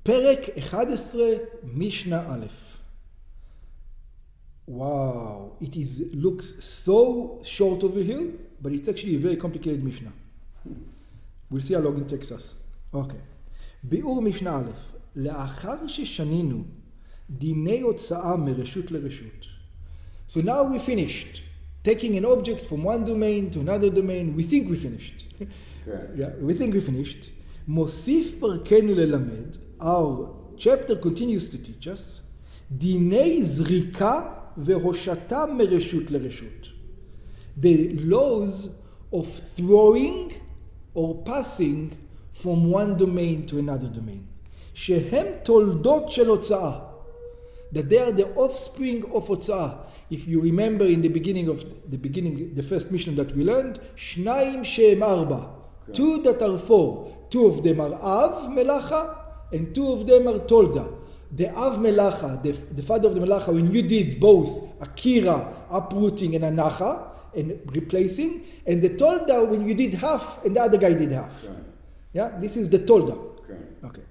פרק 11, משנה א'. Wow, looks so short over here, but it's actually a very complicated Mishnah. We'll see how long it takes us. Okay. ביאור משנה א', לאחר ששנינו דיני הוצאה מרשות לרשות. So now we finished taking an object from one domain to another domain. We think we finished. Yeah, we think we finished. מוסיף פרקנו ללמד, our chapter continues to teach us, דיני זריקה והושטה מרשות לרשות. The laws of throwing or passing from one domain to another domain. שהם תולדות של הוצאה. That they are the offspring of הוצאה. If you remember in the beginning, the first Mishnah that we learned, שניים שהם ארבע. Two that are four. Two of them are Av Melacha and two of them are Tolda. The Av Melacha, the father of the Melacha, when you did both Akira, uprooting, and Anacha, and replacing, and the Tolda when you did half and the other guy did half. Okay. Yeah, this is the Tolda. Okay.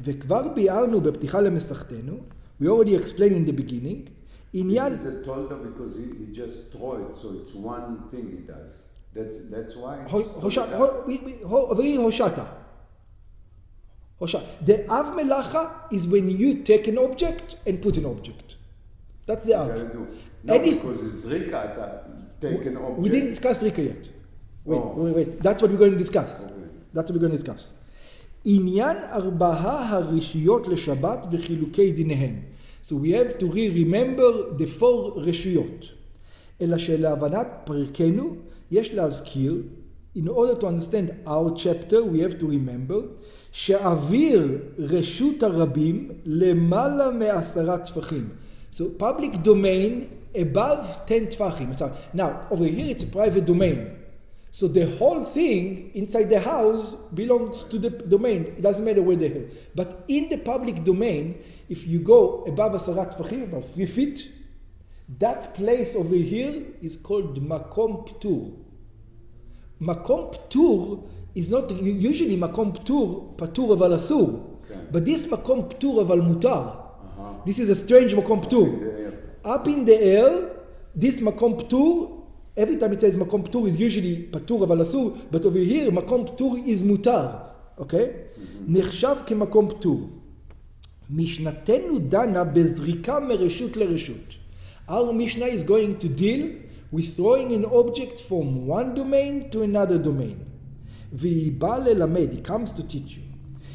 וכבר ביארנו בפתיחה למסכתנו, we already explained in the beginning, עניין... This is a Tolda because he just throw it, so it's one thing he does. That's why. Hoshata. The Av Melacha is when you take an object and put an object. That's the Av. No, because it's Zrika, take an object. We didn't discuss Zrika yet. Wait. That's what we're going to discuss. Okay. That's what we're going to discuss. עניין ארבעה הרשיות לשבת וחילוקי דיניהן. So we have to remember the four רשיות. אלא שלהבנת פרקנו יש להזכיר, in order to understand our chapter, we have to remember, שאוויר רשות הרבים למעלה מ10 טפחים. So public domain above 10 טפחים. Now, over here it's a private domain. So the whole thing inside the house belongs to the domain. It doesn't matter where they are. But in the public domain, if you go above 10 טפחים, about 3 feet, that place over here is called Makom Ptur. Makom Ptur is not usually Makom Ptur, Patur aval asur. But this Makom Ptur aval mutar. This is a strange Makom Ptur. Up in the air, this Makom Ptur, every time it says Makom Ptur is usually Patur aval asur, but over here Makom Ptur is mutar. Okay? נחשב כמקום פטור. משנתנו דנה בזריקה מרשות לרשות. Our Mishnah is going to deal with throwing an object from one domain to another domain. והיא באה ללמד, he comes to teach you,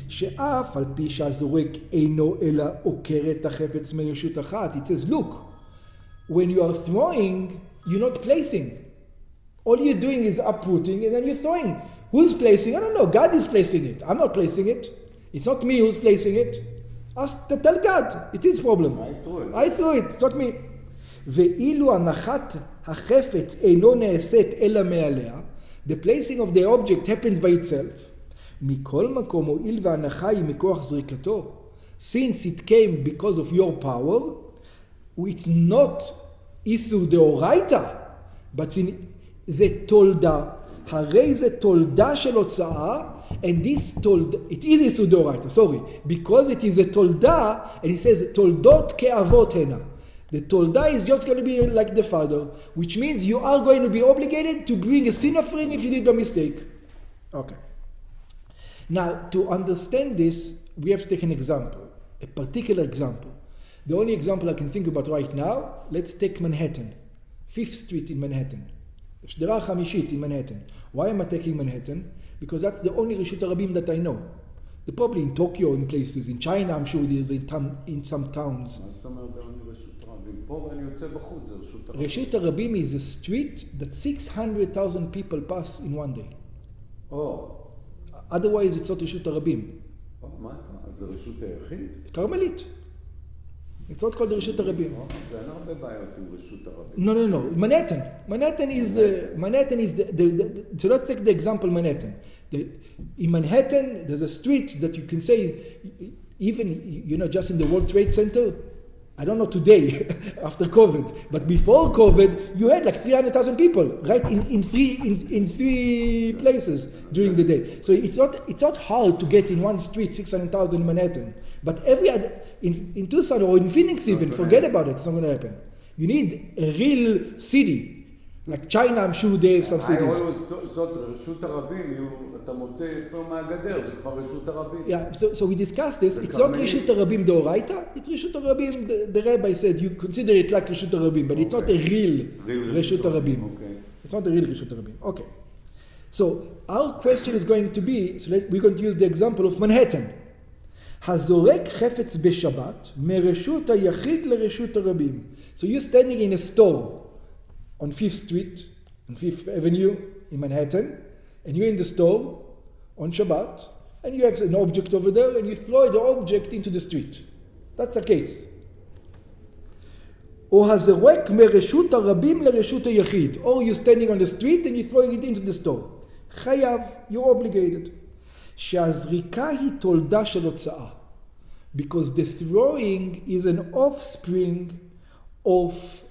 שאף על פי שהזורק אינו אלא עוקר את החפץ מרשות אחת. It says, look, when you are throwing, you're not placing. All you're doing is uprooting and then you're throwing. Who's placing? I don't know. God is placing it. I'm not placing it. It's not me who's placing it. Tell God. It's his problem. I threw it. It's not me. ואילו הנחת החפץ אינו נעשית אלא מעליה, the placing of the object happens by itself. מכל מקום הואיל והנחה היא מכוח זריקתו, since it came because of your power, it's not איסור דאורייתא, but זה תולדה, הרי זה תולדה של הוצאה, and this תולדה, it is איסור דאורייתא, sorry, because it is a תולדה, and it says תולדות כאבות הנה. The tolda is just going to be like the father, which means you are going to be obligated to bring a sin offering if you did a mistake. Okay. Now, to understand this, we have to take an example, a particular example. The only example I can think about right now, let's take Manhattan, 5th Street in Manhattan, Shderah Hamishit in Manhattan. Why am I taking Manhattan? Because that's the only Reshut HaRabim that I know. They're probably in Tokyo, in places, in China, I'm sure there's in some towns. Reshut HaRabim is a street that 600,000 people pass in one day. Oh. Otherwise it's not Reshut HaRabim. מה? אז זה רשות היחיד? כרמלית. It's not called Reshut HaRabim. זה אין הרבה בעיות עם רשות הרבים. No. Manhattan is the so let's take the example Manhattan. In Manhattan, there's a street that you can say, even, just in the World Trade Center, I don't know today, after COVID, but before COVID, you had like 300,000 people, right, in three places during the day. So it's not hard to get in one street 600,000 in Manhattan. But in Tucson or in Phoenix even, forget about it. It's not going to happen. You need a real city. Like China, I'm sure they have some cities. I always thought רשות הרבים, אתה מוצא פה מהגדר, זה כבר רשות הרבים. Yeah, so we discussed this. It's not רשות הרבים דאורייתא, it's רשות הרבים, the rabbi said, you consider it like רשות הרבים, but it's not a real רשות הרבים. It's not a real רשות הרבים. Okay. So our question is going to be, we're going to use the example of Manhattan. הזורק חפץ בשבת, מרשות היחיד לרשות הרבים. So you're standing in a store on 5th Street, on 5th Avenue in Manhattan, and you're in the store on Shabbat, and you have an object over there, and you throw the object into the street. That's the case. או הזורק מרשות הרבים לרשות היחיד. Or you're standing on the street and you're throwing it into the store. חייב, you're obligated. שהזריקה היא תולדה של הוצאה. Because the throwing is an offspring of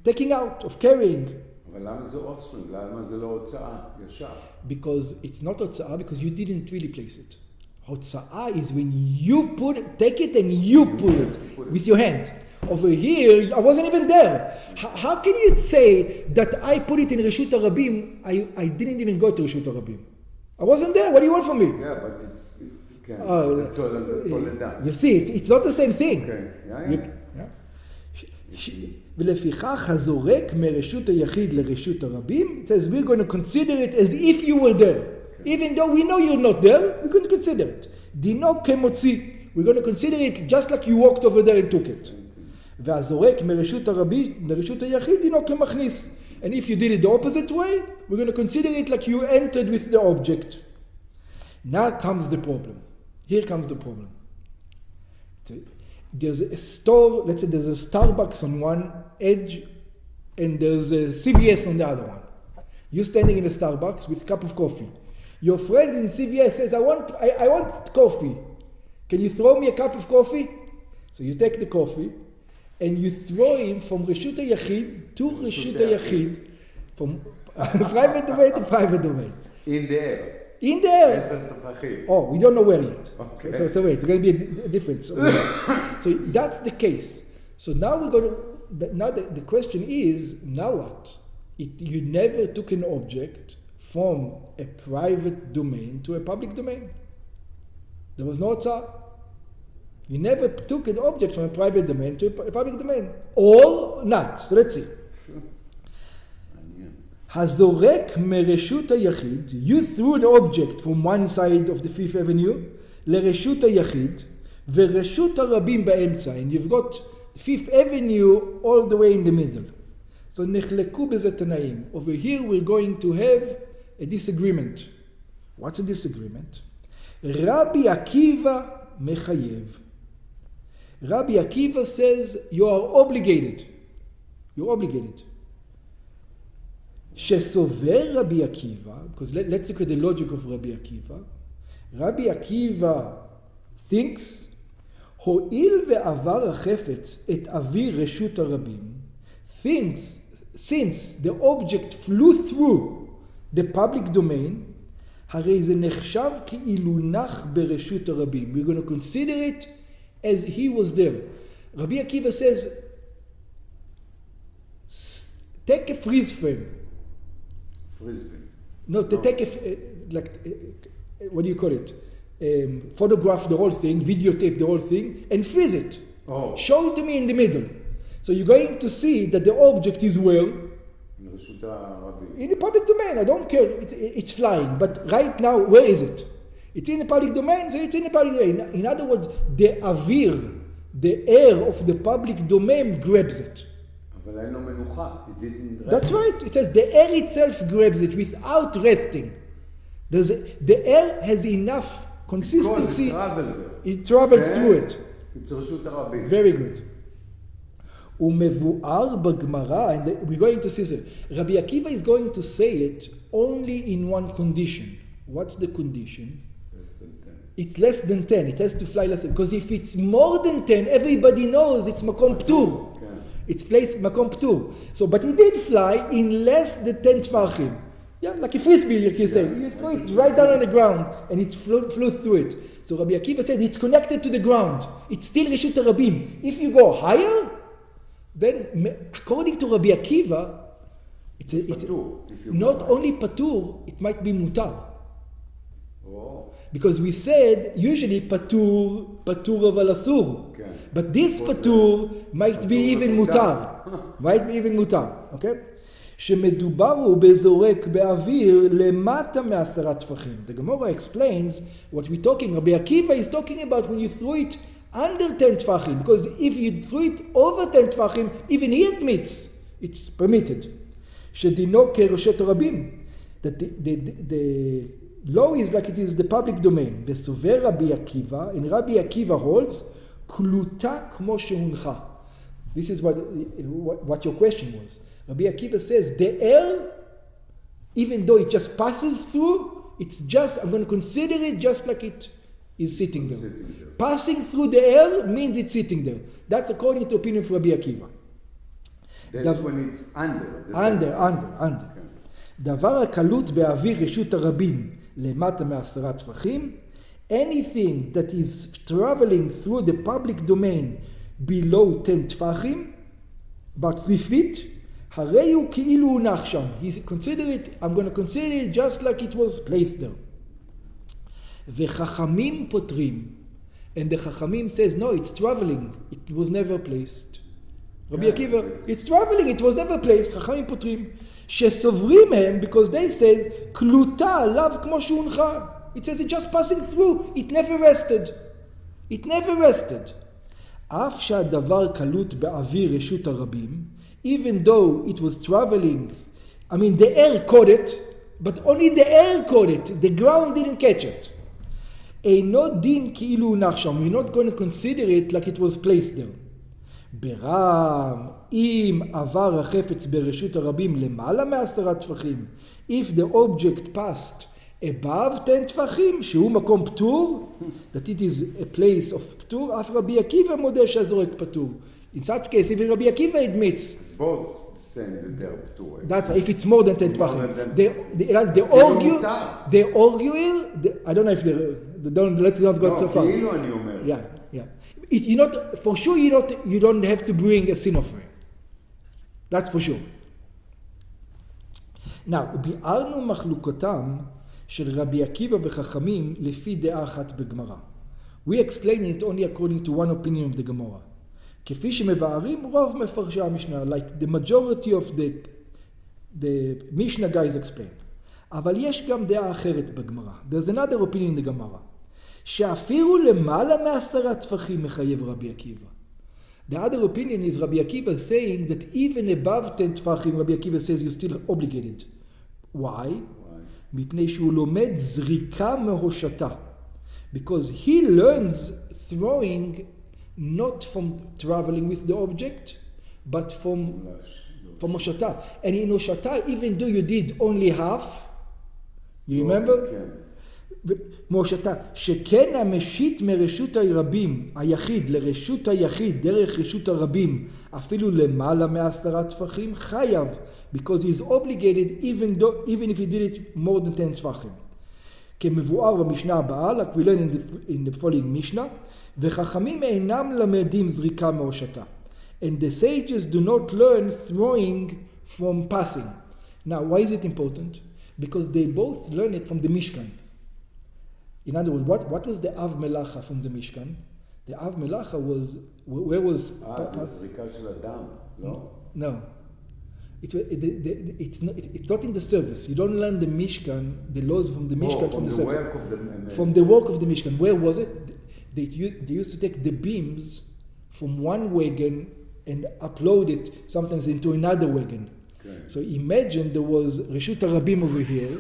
taking out, of carrying. אבל למה זה offspring? למה זה לא הוצאה? ישר. Because it's not הוצאה, because you didn't really place it. הוצאה is when you take it and you pull it with your hand. Over here, I wasn't even there. How can you say that I put it in רשות הרבים? I didn't even go to רשות הרבים. I wasn't there. What do you want from me? Yeah, but it's תולדה. You see, it's not the same thing. Okay. ולפיכך הזורק מרשות היחיד לרשות הרבים, it says we're going to consider it as if you were there. Even though we know you're not there, we're going to consider it. דינו כמוציא. We're going to consider it just like you walked over there and took it. והזורק מרשות הרבים לרשות היחיד, דינו כמכניס. And if you did it the opposite way, we're going to consider it like you entered with the object. Now comes the problem. Here comes the problem. There's a store, let's say there's a Starbucks on one edge and there's a CVS on the other one. You're standing in a Starbucks with a cup of coffee. Your friend in CVS says, I want coffee. Can you throw me a cup of coffee? So you take the coffee and you throw him from רשות היחיד to רשות היחיד, from private domain to private domain. In the air. In there. 10 טפחים. Oh, we don't know where yet. Okay. So wait, it's going to be a difference. So that's the case. So now we're going to, now the question is, now what? You never took an object from a private domain to a public domain. There was no tzar. You never took an object from a private domain to a public domain. Or not. So let's see. הזורק מרשות היחיד, you threw an object from one side of the 5th Avenue לרשות היחיד, ורשות הרבים באמצע, and you've got 5th Avenue all the way in the middle. So נחלקו בזה תנאים. Over here we're going to have a disagreement. What's a disagreement? רבי עקיבא מחייב. Rabbi Akiva says you are obligated. You're obligated. שסובר רבי עקיבא, because let's look at the logic of רבי עקיבא. רבי עקיבא thinks, הואיל ועבר החפץ את אוויר רשות הרבים, thinks, since the object flew through the public domain, הרי זה נחשב כאילו נח ברשות הרבים. We're going to consider it as he was there. רבי עקיבא says, take a freeze frame. Frisbee. No, to take what do you call it? Photograph the whole thing, videotape the whole thing, and freeze it. Oh. Show it to me in the middle. So you're going to see that the object is where? In the public domain. I don't care. It's flying. But right now, where is it? It's in the public domain, so it's in the public domain. In other words, the avir, the air of the public domain grabs it. That's right. It says the air itself grabs it without resting. The air has enough consistency. It travels through it. It's רשות הרבים. Very good. ומבואר בגמרא, and we're going to see this. Rabbi Akiva is going to say it only in one condition. What's the condition? Less than 10. It's less than 10. It has to fly less than, because if it's more than 10, everybody knows it's Makom Ptur. Okay. It's placed Makom Ptur. So, but it did fly in less than 10 Tfachim. Yeah, like a frisbee, like you say. You throw it right down on the ground, and it flew through it. So Rabbi Akiva says it's connected to the ground. It's still Reshut HaRabim. If you go higher, then according to Rabbi Akiva, it's not only Patur, it might be Mutar. Oh. Because we said usually Patur aval Asur. Okay. But this Patur might be even Mutar. Might be even Mutar. Okay? שמדובר הוא בזורק באוויר למטה מ10 טפחים. The Gemara explains what we're talking. Rabbi Akiva is talking about when you throw it under 10 טפחים. Because if you throw it over 10 טפחים, even he admits it's permitted. שדינו כרשות הרבים. That the law is like it is the public domain. וסובר רבי עקיבא, and Rabbi Akiva holds, קלוטה כמו שהונחה. This is what your question was. Rabbi Akiva says, the air, even though it just passes through, it's just, I'm going to consider it just like it is sitting there. Passing through the air means it's sitting there. That's according to opinion of Rabbi Akiva. That's when it's under. under. דבר הקלות באוויר רשות הרבים למטה מ10 טפחים, anything that is traveling through the public domain below 10 טפחים, about 3 feet, הרי הוא כאילו הונח שם. I'm going to consider it just like it was placed there. וחכמים פותרים. And the Chachamim says, no, it's traveling. It was never placed. Rabbi Akiva, it's traveling, it was never placed. חכמים פותרים. שסוברים הם, because they say, קלוטה עליו כמו שהונחה. It says it's just passing through. It never rested. It never rested. אף שהדבר קלות באוויר רשות הרבים, even though it was traveling, the air caught it, but only the air caught it. The ground didn't catch it. אינו דין כאילו הונח שם. We're not going to consider it like it was placed there. ברם, אם עבר החפץ ברשות הרבים למעלה מ10 טפחים, if the object passed above 10 טפחים, שהוא מקום פטור, that it is a place of פטור, אף רבי עקיבא מודה שהזורק פטור. In such case, even Rabbi Akiva admits. It's both saying that they're ptur. That's if it's more than 10 tvachim. They argue here. I don't know if let's not go so far. Yeah. For sure, you don't have to bring a sin offering. That's for sure. Now, ביארנו מחלוקתם של רבי עקיבא וחכמים לפי דעה אחת בגמרא. We explain it only according to one opinion of the Gemara. כפי שמבארים רוב מפרשי המשנה, like the majority of the Mishnah guys explain. אבל יש גם דעה אחרת בגמרא. There's another opinion in the Gemara. שאפילו למעלה מ10 טפחים מחייב רבי עקיבא. The other opinion is Rabbi Akiva saying that even above 10 טפחים, Rabbi Akiva says you're still obligated. Why? מפני שהוא לומד זריקה מהושטה. Because he learns throwing not from traveling with the object, but from Hoshata. And in Hoshata, even though you did only half, you remember? מהושטה, שכן המשית מרשות הרבים, היחיד לרשות היחיד, דרך רשות הרבים, אפילו למעלה מ10 טפחים, חייב, because he is obligated even if he did it more than 10 טפחים. כמבואר במשנה הבאה, like we learn in the following Mishnah, וחכמים אינם למדים זריקה מהושטה. And the sages do not learn throwing from passing. Now, why is it important? Because they both learn it from the Mishkan. In other words, what was the Av Melacha from the Mishkan? The Av Melacha was, where was... זריקה של אדם, לא? No. It's not in the service. You don't learn the Mishkan, the laws from the Mishkan from the service. From the work of the Mishkan. Where was it? They used to take the beams from one wagon and upload it sometimes into another wagon. Okay. So imagine there was Reshut HaRabim over here,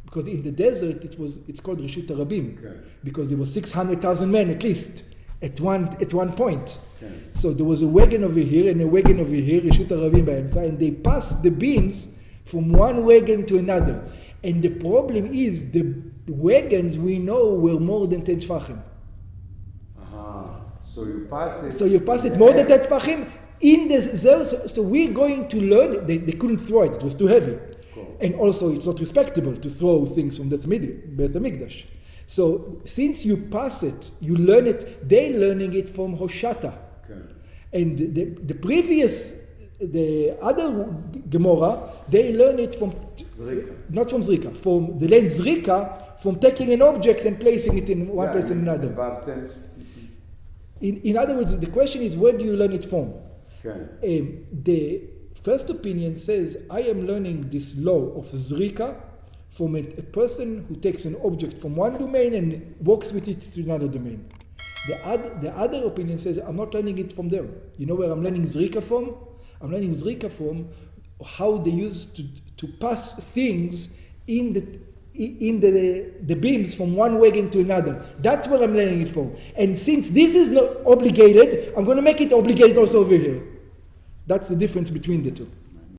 because in the desert it's called Reshut HaRabim, okay, because there was 600,000 men at least at one point. Okay. So there was a wagon over here and a wagon over here, Reshut HaRabim b'emtza, and they passed the beams from one wagon to another. And the problem is the wagons we know were more than 10 tfachim. So you pass it. So you pass it more than 10 tfachim in the. So we're going to learn. They couldn't throw it. It was too heavy. Cool. And also, it's not respectable to throw things from the Beit HaMikdash. So since you pass it, you learn it. They're learning it from Hoshata. Okay. And the other Gemara, they learn it from not from Zrika, from the land Zrika, from taking an object and placing it in one place and another. Above 10. In other words, the question is, where do you learn it from? Okay. The first opinion says, I am learning this law of Zrika from a person who takes an object from one domain and walks with it to another domain. The other opinion says, I'm not learning it from there. You know where I'm learning Zrika from? I'm learning Zrika from how they used to pass things in the beams from one wagon to another. That's where I'm learning it from. And since this is not obligated, I'm going to make it obligated also over here. That's the difference between the two.